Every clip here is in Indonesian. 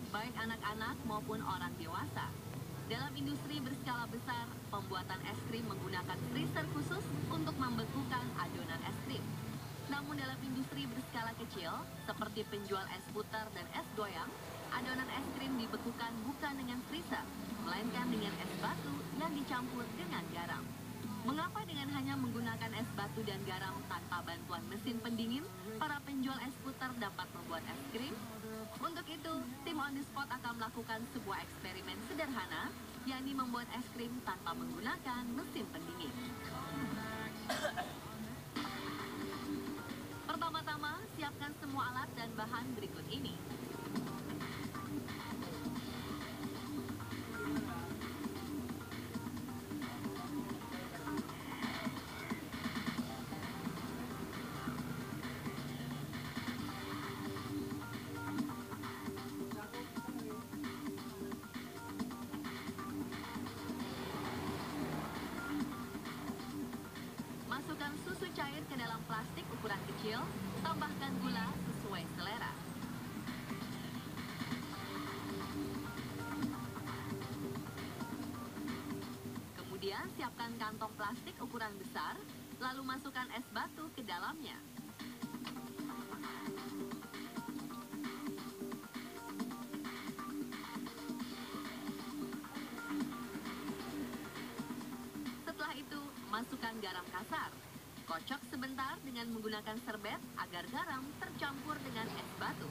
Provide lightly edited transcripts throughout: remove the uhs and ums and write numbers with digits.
baik anak-anak maupun orang dewasa. Dalam industri berskala besar, pembuatan es krim menggunakan freezer khusus untuk membekukan adonan es krim. Namun dalam industri berskala kecil, seperti penjual es putar dan es goyang, adonan es krim dibekukan bukan dengan freezer, melainkan dengan es batu yang dicampur dengan garam. Mengapa dengan hanya menggunakan es batu dan garam tanpa bantuan mesin pendingin, para penjual es putar dapat membuat es krim? Untuk itu, tim On The Spot akan melakukan sebuah eksperimen sederhana, yakni membuat es krim tanpa menggunakan mesin pendingin. Pertama-tama, siapkan semua alat dan bahan berikut ini. Masukkan susu cair ke dalam plastik ukuran kecil, tambahkan gula sesuai selera. Kemudian siapkan kantong plastik ukuran besar, lalu masukkan es batu ke dalamnya. Setelah itu, masukkan garam kasar. Kocok sebentar dengan menggunakan serbet agar garam tercampur dengan es batu.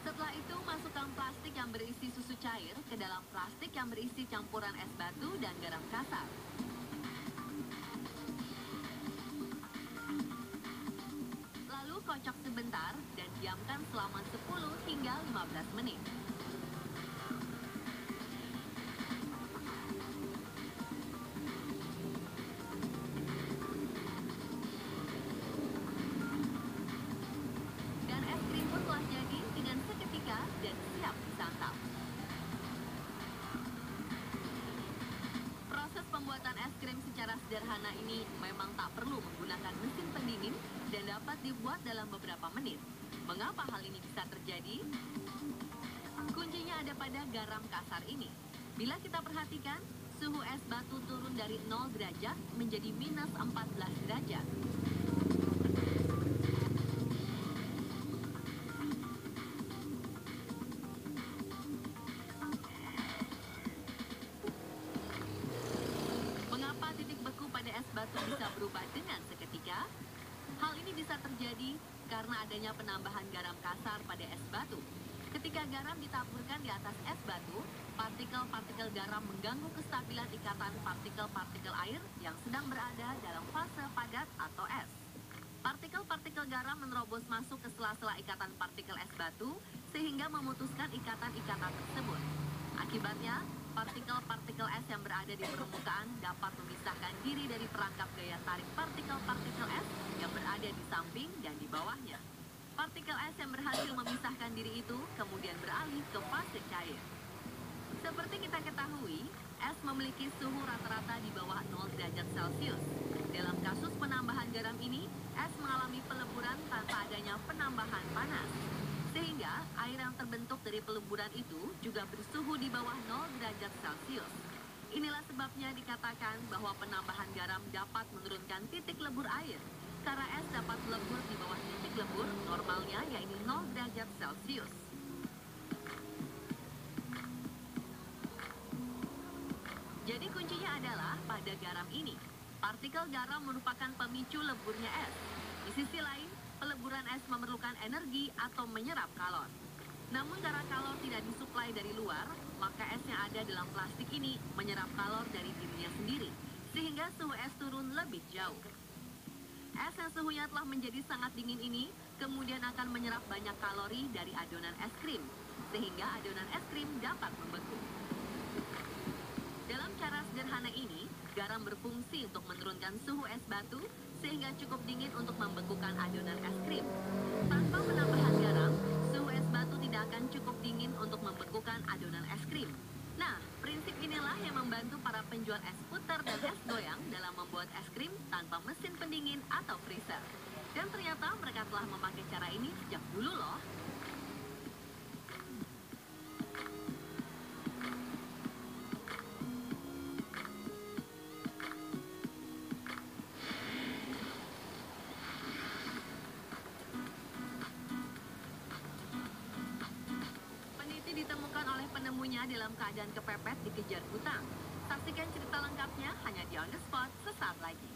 Setelah itu, masukkan plastik yang berisi susu cair ke dalam plastik yang berisi campuran es batu dan garam kasar. Lalu kocok sebentar dan diamkan selama 10 hingga 15 menit. Dan es krim pun telah jadi dengan seketika dan siap disantap. Proses pembuatan es krim secara sederhana ini memang tak perlu menggunakan mesin pendingin dan dapat dibuat dalam beberapa menit. Mengapa hal ini bisa terjadi? Kuncinya ada pada garam kasar ini. Bila kita perhatikan, suhu es batu turun dari 0 derajat menjadi minus 14 derajat. Mengapa titik beku pada es batu bisa berubah dengan seketika? Hal ini bisa terjadi karena adanya penambahan garam kasar pada es batu. Ketika garam ditaburkan di atas es batu, partikel-partikel garam mengganggu kestabilan ikatan partikel-partikel air yang sedang berada dalam fase padat atau es. Partikel-partikel garam menerobos masuk ke sela-sela ikatan partikel es batu sehingga memutuskan ikatan-ikatan tersebut. Akibatnya, partikel-partikel es yang berada di permukaan dapat memisahkan diri dari perangkap gaya tarik partikel-partikel es yang berada di samping dan di bawahnya. Partikel es yang berhasil memisahkan diri itu kemudian beralih ke fase cair. Seperti kita ketahui, es memiliki suhu rata-rata di bawah 0 derajat Celcius. Dalam kasus penambahan garam ini, es mengalami peleburan tanpa adanya penambahan panas. Sehingga air yang terbentuk dari peleburan itu juga bersuhu di bawah 0 derajat Celcius. Inilah sebabnya dikatakan bahwa penambahan garam dapat menurunkan titik lebur air. Karena es dapat melebur di bawah titik lebur normalnya yaitu 0 derajat Celcius. Jadi kuncinya adalah pada garam ini. Partikel garam merupakan pemicu leburnya es. Di sisi lain, peleburan es memerlukan energi atau menyerap kalor. Namun karena kalor tidak disuplai dari luar, maka es yang ada dalam plastik ini menyerap kalor dari dirinya sendiri, sehingga suhu es turun lebih jauh. Es yang suhunya telah menjadi sangat dingin ini kemudian akan menyerap banyak kalori dari adonan es krim, sehingga adonan es krim dapat membeku. Dalam cara sederhana ini, garam berfungsi untuk menurunkan suhu es batu sehingga cukup dingin untuk membekukan adonan es krim. Tanpa penambahan garam, suhu es batu tidak akan cukup dingin untuk membekukan adonan es krim. Nah, prinsip inilah yang membantu penjual es puter dan es goyang dalam membuat es krim tanpa mesin pendingin atau freezer. Dan ternyata mereka telah memakai cara ini sejak dulu loh. Peniti ditemukan oleh penemunya dalam keadaan kepepet dikejar hutang. Saksikan cerita lengkapnya hanya di On The Spot sesaat lagi.